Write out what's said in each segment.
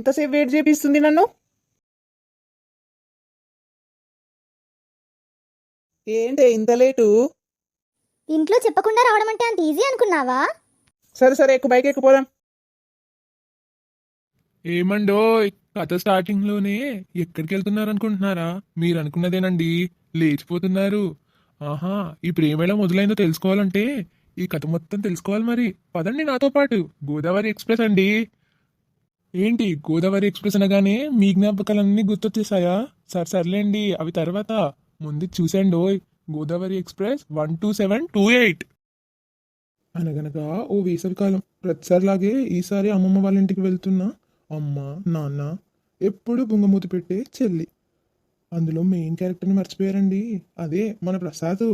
ఇంతసేపు వెయిట్ చేపిస్తుంది నన్ను. ఏంటి ఇంత లేటు? ఇంట్లో చెప్పకుండా రావడం అంటే అంత ఈజీ అనుకున్నావా? సరే సరే ఎక్కువ బైక్ ఎక్కిపోదాం. ఏమండో కథ స్టార్టింగ్ లోనే ఎక్కడికి వెళ్తున్నారు అనుకుంటున్నారా? మీరు అనుకున్నదేనండి, లేచిపోతున్నారు. ఆహా, ఈ ప్రేమ ఎలా మొదలైందో తెలుసుకోవాలంటే ఈ కథ మొత్తం తెలుసుకోవాలి. మరి పదండి నాతో పాటు. గోదావరి ఎక్స్ప్రెస్ అండి. ఏంటి గోదావరి ఎక్స్ప్రెస్ అనగానే మీ జ్ఞాపకాలన్నీ గుర్తొచ్చేసాయా? సర్లేండి, అవి తర్వాత. ముందు చూసండి గోదావరి ఎక్స్ప్రెస్ 12728. అనగనగా ఓ వేసవికాలం. ప్రతిసారిలాగే ఈసారి అమ్మమ్మ వాళ్ళ ఇంటికి వెళ్తున్నా. అమ్మ నాన్న, ఎప్పుడు బుంగమూతి పెట్టే చెల్లి. అందులో మెయిన్ క్యారెక్టర్ని మర్చిపోయారండి. అదే మన ప్రసాద్.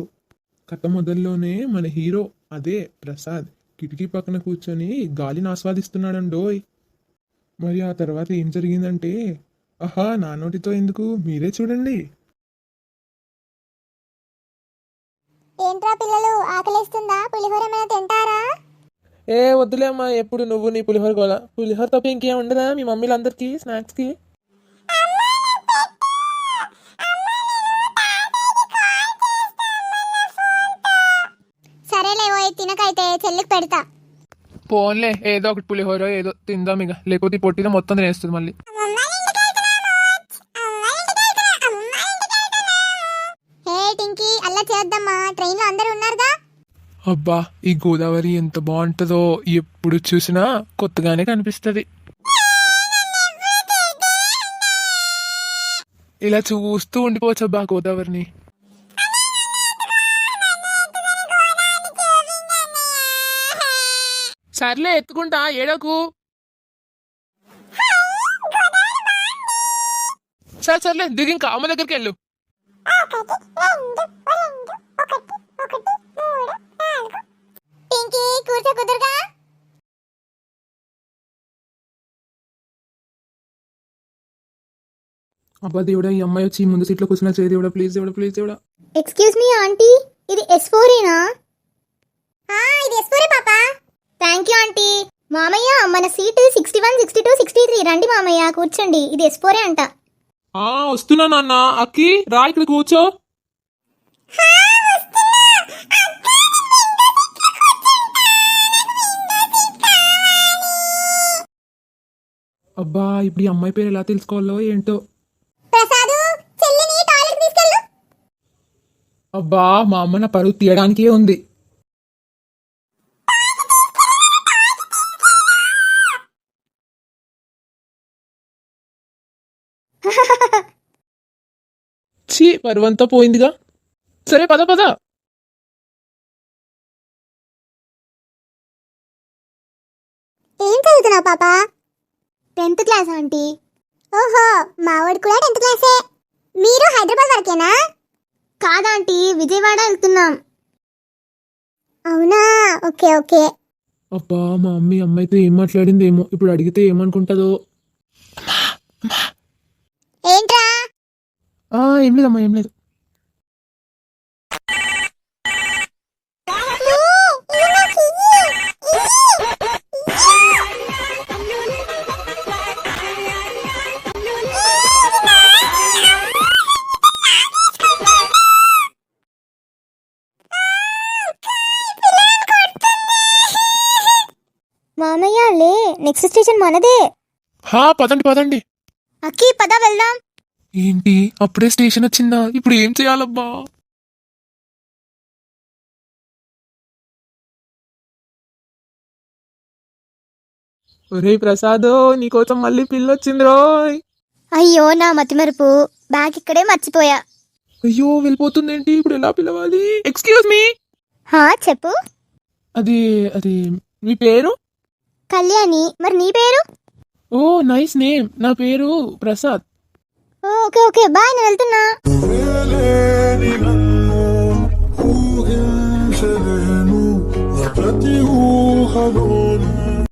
కథ మొదల్లోనే మన హీరో అదే ప్రసాద్ కిటికీ పక్కన కూర్చొని గాలిని ఆస్వాదిస్తున్నాడండోయ్. మరి ఆ తర్వాత ఏం జరిగిందంటే, ఆహా నా నోటితో ఎందుకు, మీరే చూడండి. ఏంట్రా పిల్లలు, ఆకలిస్తుందా? పులిహోర ఏమైనా తింటారా? ఏ వద్దులే అమ్మా, ఎప్పుడు నువ్వు నీ పులిహోర గోల. పులిహోర తప్ప ఇంకేం ఉండదా మీ మమ్మీలందరికీ స్నాక్స్కి? సరేలే ఓయ్, తినకైతే చెల్లికి పెడతా. పోన్లే, ఏదో ఒకటి పులిహోర ఏదో తిందాం ఇక, లేకపోతే ఈ పొట్టిలో మొత్తం తినేస్తుంది మళ్ళీ. హే టింకీ, అలా చేద్దామా? ట్రైన్ లో అందరూ ఉన్నారుగా. అబ్బా, ఈ గోదావరి ఎంత బాగుంటుందో, ఎప్పుడు చూసినా కొత్తగానే కనిపిస్తుంది. ఇలా చూస్తూ ఉండిపోవచ్చు అబ్బా గోదావరిని. సర్లే ఎత్తుకుంటా, ఏడకు. సర్లే దిగి ఇంకా అమ్మ దగ్గరికి వెళ్ళు. టింకీ కూర్చో, కుదురుగా. అబ్బా దేవుడా, ఈ అమ్మాయి వచ్చి ముందు సీట్లో కూర్చున్నా చేయి దేవుడా, ప్లీజ్ దేవుడా, ప్లీజ్ దేవుడా. ఎక్స్క్యూజ్ మీ ఆంటీ, ఇది S4ఏనా? ఇది S4 పాపా. Thank you aunty. మామయ్య, మన సీట్ 61, 62, 63. రండి మామయ్య, కూర్చోండి. ఇది S4 అంట. వస్తున్నా నాన్న. అక్కి రా, ఇక్కడ కూర్చో. అబ్బా, ఇప్పుడు ఈ అమ్మాయి పేరు ఎలా తెలుసుకోవాలో ఏంటో. ప్రసాదు, చెల్లిని టాయిలెట్ తీసుకెళ్ళు. అబ్బా, మా అమ్మ నా పరువు తీయడానికే ఉంది. ఛీ, పరువంతా పోయిందిగా. సరే పద పద. ఏం చదువుతున్నావు పాపా? 10th class aunty. ఓహో, మావాడు కూడా 10th క్లాసే. మీరు హైదరాబాద్ వరకేనా? కాదాంటీ, విజయవాడ వెళ్తున్నాం. అవునా, ఓకే ఓకే. అబ్బా, మా అమ్మ అమ్మాయితో ఏం మాట్లాడిందేమో, ఇప్పుడు అడిగితే ఏమనుకుంటుందో. ఏంట్రా? ఏం లేదమ్మా, ఏం లేదు. మామయ్య లే, నెక్స్ట్ స్టేషన్ మనదే. పదండి పదండి. అక్కి పద వెళ్దాం. ఏంటి అప్పుడే స్టేషన్ వచ్చిందా? ఇప్పుడు ఏం చేయాలబ్బా? ఒరే ప్రసాద్, నీకోసం మళ్ళీ పిల్లొచ్చింది రోయ్. అయ్యో నా మతిమరుపు, బ్యాగ్ ఇక్కడే మర్చిపోయా. అయ్యో, వెళ్ళిపోతుందేంటి? ఇప్పుడు ఎలా పిలవాలి? Excuse me. చెప్పు. అది అది మీ పేరు? కళ్యాణి. మరి నీ పేరు? ఓ నైస్ నేమ్. నా పేరు ప్రసాద్. ఓకే ఓకే, బాయ్, నేను వెళ్తున్నా. ప్రతి ఊహలోను